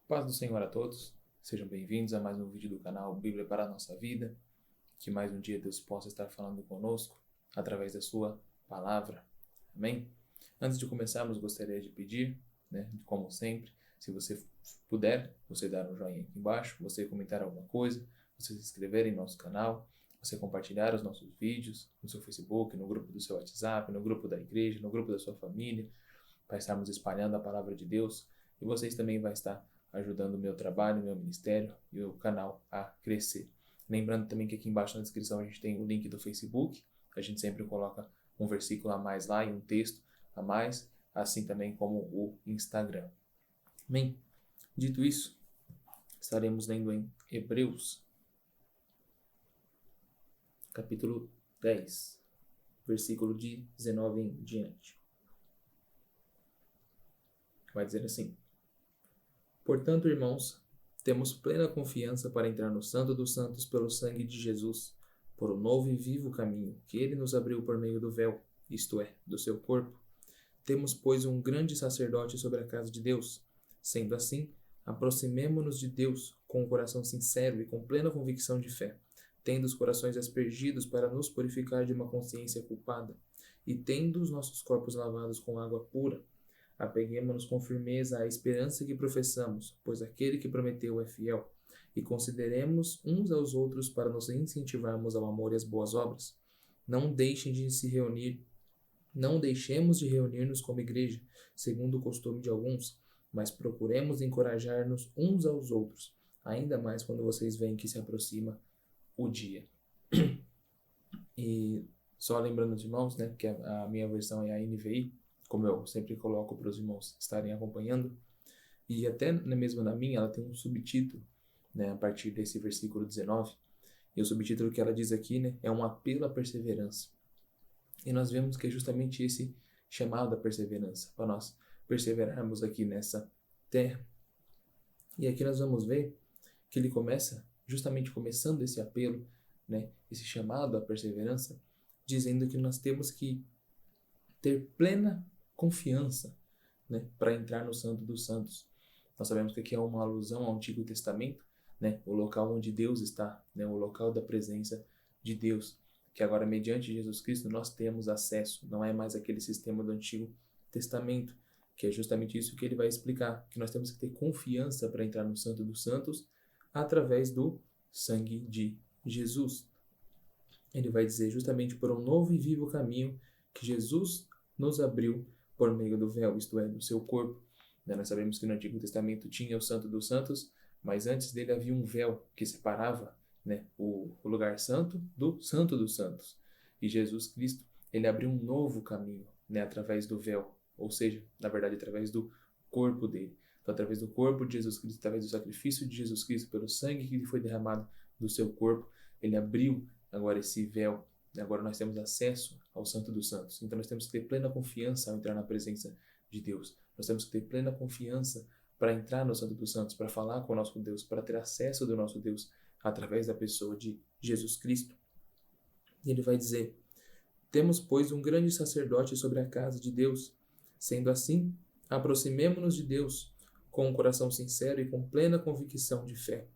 Paz do Senhor a todos, sejam bem-vindos a mais um vídeo do canal Bíblia para a Nossa Vida. Que mais um dia Deus possa estar falando conosco através da sua palavra. Amém? Antes de começarmos, gostaria de pedir, como sempre, se você puder, você dar um joinha aqui embaixo, você comentar alguma coisa, você se inscrever em nosso canal, você compartilhar os nossos vídeos no seu Facebook, no grupo do seu WhatsApp, no grupo da igreja, no grupo da sua família, para estarmos espalhando a palavra de Deus. E vocês também vão estar ajudando o meu trabalho, o meu ministério e o canal a crescer. Lembrando também que aqui embaixo na descrição a gente tem o link do Facebook. A gente sempre coloca um versículo a mais lá e um texto a mais, assim também como o Instagram. Amém? Dito isso, estaremos lendo em Hebreus, capítulo 10, versículo de 19 em diante. Vai dizer assim: Portanto, irmãos, temos plena confiança para entrar no Santo dos Santos pelo sangue de Jesus, por um novo e vivo caminho que ele nos abriu por meio do véu, isto é, do seu corpo. Temos, pois, um grande sacerdote sobre a casa de Deus. Sendo assim, aproximemo-nos de Deus com um coração sincero e com plena convicção de fé, tendo os corações aspergidos para nos purificar de uma consciência culpada, e tendo os nossos corpos lavados com água pura. Apeguemo-nos com firmeza à esperança que professamos, pois aquele que prometeu é fiel, e consideremos uns aos outros para nos incentivarmos ao amor e às boas obras. Não deixemos de reunir-nos como igreja, segundo o costume de alguns, mas procuremos encorajar-nos uns aos outros, ainda mais quando vocês veem que se aproxima o dia. E só lembrando os irmãos, que a minha versão é a NVI, como eu sempre coloco para os irmãos estarem acompanhando, e até mesmo na minha ela tem um subtítulo, a partir desse versículo 19, e o subtítulo que ela diz aqui, é um apelo à perseverança. E nós vemos que é justamente esse chamado à perseverança, para nós perseverarmos aqui nessa terra. E aqui nós vamos ver que ele começa, justamente começando esse apelo, esse chamado à perseverança, dizendo que nós temos que ter plena confiança, para entrar no Santo dos Santos. Nós sabemos que aqui é uma alusão ao Antigo Testamento, o local onde Deus está, o local da presença de Deus, que agora, mediante Jesus Cristo, nós temos acesso, não é mais aquele sistema do Antigo Testamento, que é justamente isso que ele vai explicar, que nós temos que ter confiança para entrar no Santo dos Santos através do sangue de Jesus. Ele vai dizer justamente por um novo e vivo caminho que Jesus nos abriu por meio do véu, isto é, do seu corpo. Nós sabemos que no Antigo Testamento tinha o Santo dos Santos, mas antes dele havia um véu que separava o lugar santo do Santo dos Santos. E Jesus Cristo, ele abriu um novo caminho, através do véu, ou seja, na verdade, através do corpo dele. Então, através do corpo de Jesus Cristo, através do sacrifício de Jesus Cristo, pelo sangue que foi derramado do seu corpo, ele abriu agora esse véu. Agora nós temos acesso ao Santo dos Santos. Então nós temos que ter plena confiança ao entrar na presença de Deus. Nós temos que ter plena confiança para entrar no Santo dos Santos, para falar com o nosso Deus, para ter acesso do nosso Deus através da pessoa de Jesus Cristo. E ele vai dizer: Temos, pois, um grande sacerdote sobre a casa de Deus. Sendo assim, aproximemo-nos de Deus com um coração sincero e com plena convicção de fé.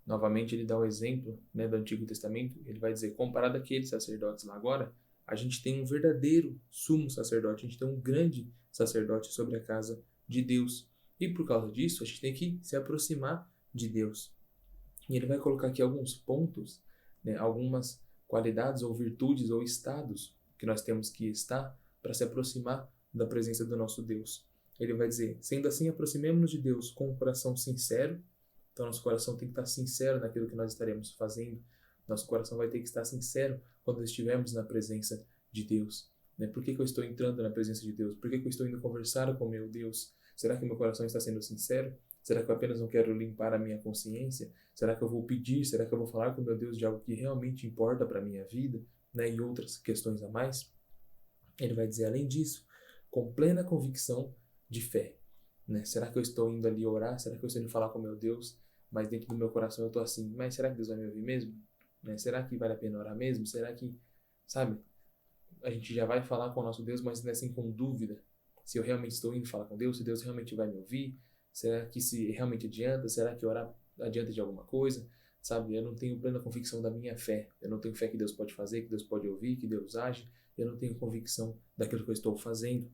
Novamente ele dá o exemplo do Antigo Testamento. Ele vai dizer, comparado àqueles sacerdotes lá agora, a gente tem um verdadeiro sumo sacerdote, a gente tem um grande sacerdote sobre a casa de Deus. E por causa disso, a gente tem que se aproximar de Deus. E ele vai colocar aqui alguns pontos, algumas qualidades ou virtudes ou estados que nós temos que estar para se aproximar da presença do nosso Deus. Ele vai dizer, sendo assim, aproximemo-nos de Deus com um coração sincero. Então, nosso coração tem que estar sincero naquilo que nós estaremos fazendo. Nosso coração vai ter que estar sincero quando estivermos na presença de Deus. Por que eu estou entrando na presença de Deus? Por que eu estou indo conversar com meu Deus? Será que meu coração está sendo sincero? Será que eu apenas não quero limpar a minha consciência? Será que eu vou pedir? Será que eu vou falar com meu Deus de algo que realmente importa para a minha vida? E outras questões a mais? Ele vai dizer, além disso, com plena convicção de fé. Será que eu estou indo ali orar? Será que eu estou indo falar com meu Deus? Mas dentro do meu coração eu estou assim, mas será que Deus vai me ouvir mesmo? Será que vale a pena orar mesmo? Será que, sabe, a gente já vai falar com o nosso Deus, mas assim com dúvida, se eu realmente estou indo falar com Deus, se Deus realmente vai me ouvir, Será que se realmente adianta? Será que orar adianta de alguma coisa? Sabe, eu não tenho plena convicção da minha fé. Eu não tenho fé que Deus pode fazer, que Deus pode ouvir, que Deus age. Eu não tenho convicção daquilo que eu estou fazendo.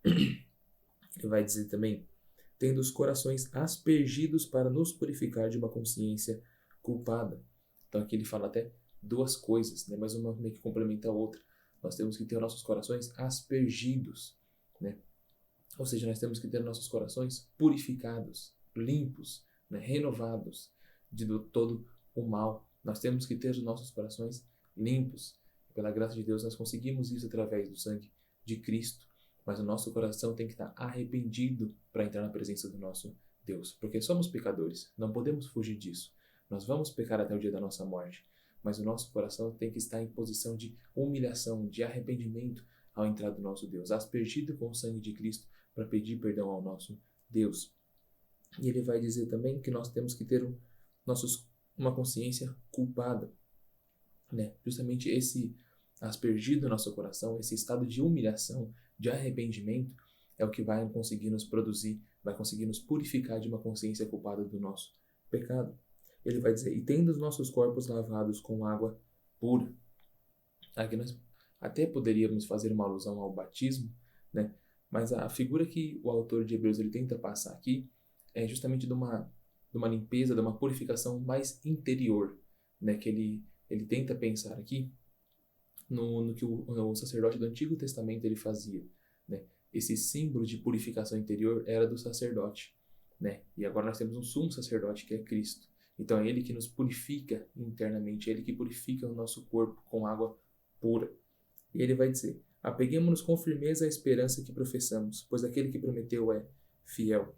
Ele vai dizer também, tendo os corações aspergidos para nos purificar de uma consciência culpada. Então aqui ele fala até duas coisas, né? Mas uma meio que complementa a outra. Nós temos que ter os nossos corações aspergidos, né? Ou seja, nós temos que ter nossos corações purificados, limpos, né? Renovados de todo o mal. Nós temos que ter os nossos corações limpos. Pela graça de Deus, nós conseguimos isso através do sangue de Cristo. Mas o nosso coração tem que estar arrependido para entrar na presença do nosso Deus. Porque somos pecadores, não podemos fugir disso. Nós vamos pecar até o dia da nossa morte. Mas o nosso coração tem que estar em posição de humilhação, de arrependimento ao entrar do nosso Deus. Aspergido com o sangue de Cristo para pedir perdão ao nosso Deus. E ele vai dizer também que nós temos que ter uma consciência culpada, né? Justamente esse aspergido no nosso coração, esse estado de humilhação, de arrependimento, é o que vai conseguir nos produzir, vai conseguir nos purificar de uma consciência culpada do nosso pecado. Ele vai dizer, e tendo os nossos corpos lavados com água pura. Aqui nós até poderíamos fazer uma alusão ao batismo, né? Mas a figura que o autor de Hebreus ele tenta passar aqui é justamente de uma limpeza, de uma purificação mais interior, né? Que ele tenta pensar aqui no que o sacerdote do Antigo Testamento ele fazia, né? Esse símbolo de purificação interior era do sacerdote, né? E agora nós temos um sumo sacerdote que é Cristo. Então é ele que nos purifica internamente, é ele que purifica o nosso corpo com água pura. E ele vai dizer, apeguemo-nos com firmeza à esperança que professamos, pois aquele que prometeu é fiel.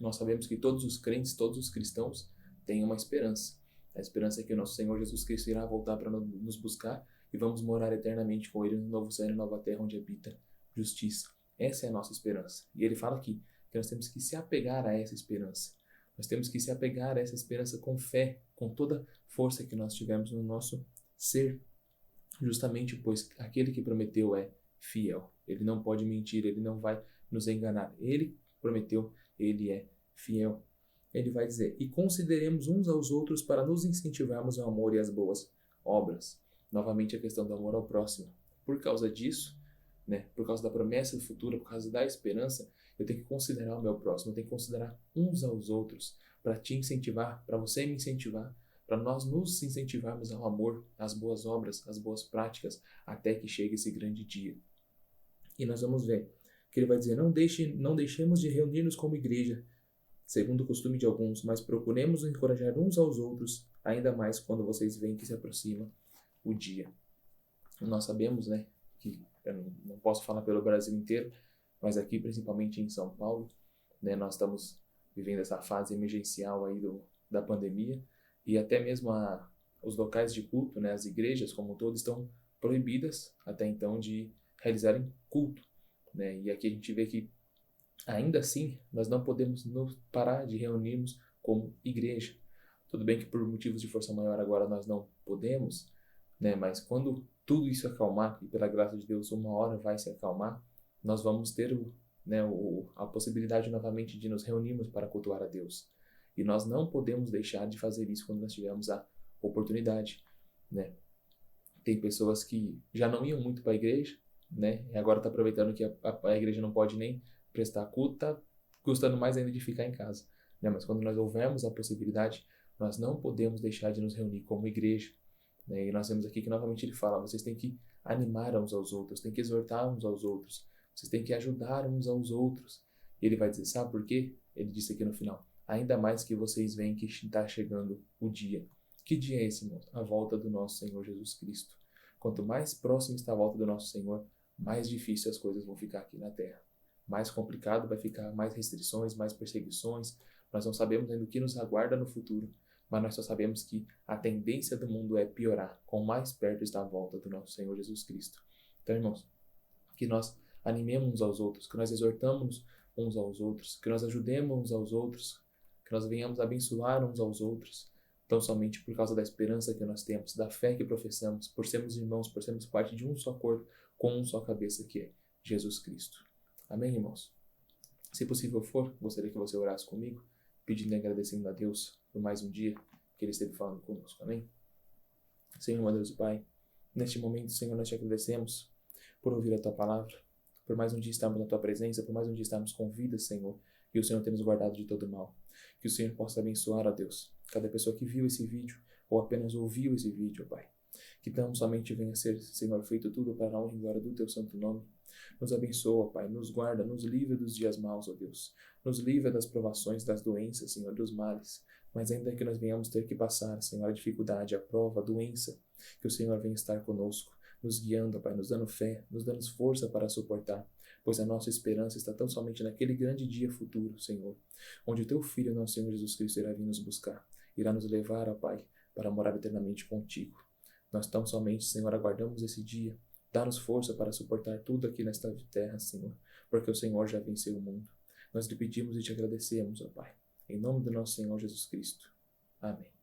Nós sabemos que todos os crentes, todos os cristãos têm uma esperança. A esperança é que o nosso Senhor Jesus Cristo irá voltar para nos buscar e vamos morar eternamente com Ele no novo céu e na nova terra onde habita justiça. Essa é a nossa esperança. E ele fala aqui que nós temos que se apegar a essa esperança. Nós temos que se apegar a essa esperança com fé, com toda força que nós tivermos no nosso ser. Justamente pois aquele que prometeu é fiel. Ele não pode mentir, ele não vai nos enganar. Ele prometeu, ele é fiel. Ele vai dizer, e consideremos uns aos outros para nos incentivarmos ao amor e às boas obras. Novamente a questão do amor ao próximo. Por causa disso, né, por causa da promessa do futuro, por causa da esperança, eu tenho que considerar o meu próximo, eu tenho que considerar uns aos outros para te incentivar, para você me incentivar, para nós nos incentivarmos ao amor, às boas obras, às boas práticas, até que chegue esse grande dia. E nós vamos ver que ele vai dizer, não deixemos de reunir-nos como igreja, segundo o costume de alguns, mas procuremos encorajar uns aos outros, ainda mais quando vocês veem que se aproxima o dia. Nós sabemos, né, que eu não posso falar pelo Brasil inteiro, mas aqui principalmente em São Paulo, né, nós estamos vivendo essa fase emergencial aí da pandemia e até mesmo os locais de culto, né, as igrejas como um todo estão proibidas até então de realizarem culto, né, e aqui a gente vê que ainda assim nós não podemos parar de reunirmos como igreja. Tudo bem que por motivos de força maior agora nós não podemos, né, mas quando tudo isso acalmar, e pela graça de Deus uma hora vai se acalmar, nós vamos ter a possibilidade novamente de nos reunirmos para cultuar a Deus. E nós não podemos deixar de fazer isso quando nós tivermos a oportunidade, né? Tem pessoas que já não iam muito para a igreja, né? E agora está aproveitando que a igreja não pode nem prestar culto, está custando mais ainda de ficar em casa, né? Mas quando nós houvermos a possibilidade, nós não podemos deixar de nos reunir como igreja, né? E nós vemos aqui que novamente ele fala, vocês têm que animar uns aos outros, têm que exortar uns aos outros, vocês têm que ajudar uns aos outros. E ele vai dizer, sabe por quê? Ele disse aqui no final, ainda mais que vocês veem que está chegando o dia. Que dia é esse, irmão? A volta do nosso Senhor Jesus Cristo. Quanto mais próximo está a volta do nosso Senhor, mais difícil as coisas vão ficar aqui na terra. Mais complicado vai ficar, mais restrições, mais perseguições. Nós não sabemos ainda o que nos aguarda no futuro, mas nós só sabemos que a tendência do mundo é piorar, com mais perto está a volta do nosso Senhor Jesus Cristo. Então, irmãos, que nós animemos uns aos outros, que nós exortamos uns aos outros, que nós ajudemos uns aos outros, que nós venhamos abençoar uns aos outros, tão somente por causa da esperança que nós temos, da fé que professamos, por sermos irmãos, por sermos parte de um só corpo, com uma só cabeça que é Jesus Cristo. Amém, irmãos? Se possível for, gostaria que você orasse comigo, pedindo e agradecendo a Deus por mais um dia que Ele esteve falando conosco. Amém? Senhor, meu Deus e Pai, neste momento, Senhor, nós te agradecemos por ouvir a Tua palavra, por mais um dia estarmos na Tua presença, por mais um dia estarmos com vida, Senhor, e o Senhor tem nos guardado de todo mal. Que o Senhor possa abençoar, ó Deus, cada pessoa que viu esse vídeo ou apenas ouviu esse vídeo, ó Pai. Que tão somente venha a ser, Senhor, feito tudo para a honra e glória do Teu santo nome. Nos abençoa, Pai, nos guarda, nos livra dos dias maus, ó Deus. Nos livra das provações, das doenças, Senhor, dos males. Mas ainda que nós venhamos ter que passar, Senhor, a dificuldade, a prova, a doença, que o Senhor venha estar conosco, nos guiando, Pai, nos dando fé, nos dando força para suportar, pois a nossa esperança está tão somente naquele grande dia futuro, Senhor, onde o Teu Filho, nosso Senhor Jesus Cristo, irá vir nos buscar, irá nos levar, ó Pai, para morar eternamente contigo. Nós tão somente, Senhor, aguardamos esse dia. Dá-nos força para suportar tudo aqui nesta terra, Senhor, porque o Senhor já venceu o mundo. Nós lhe pedimos e te agradecemos, ó Pai, em nome do nosso Senhor Jesus Cristo. Amém.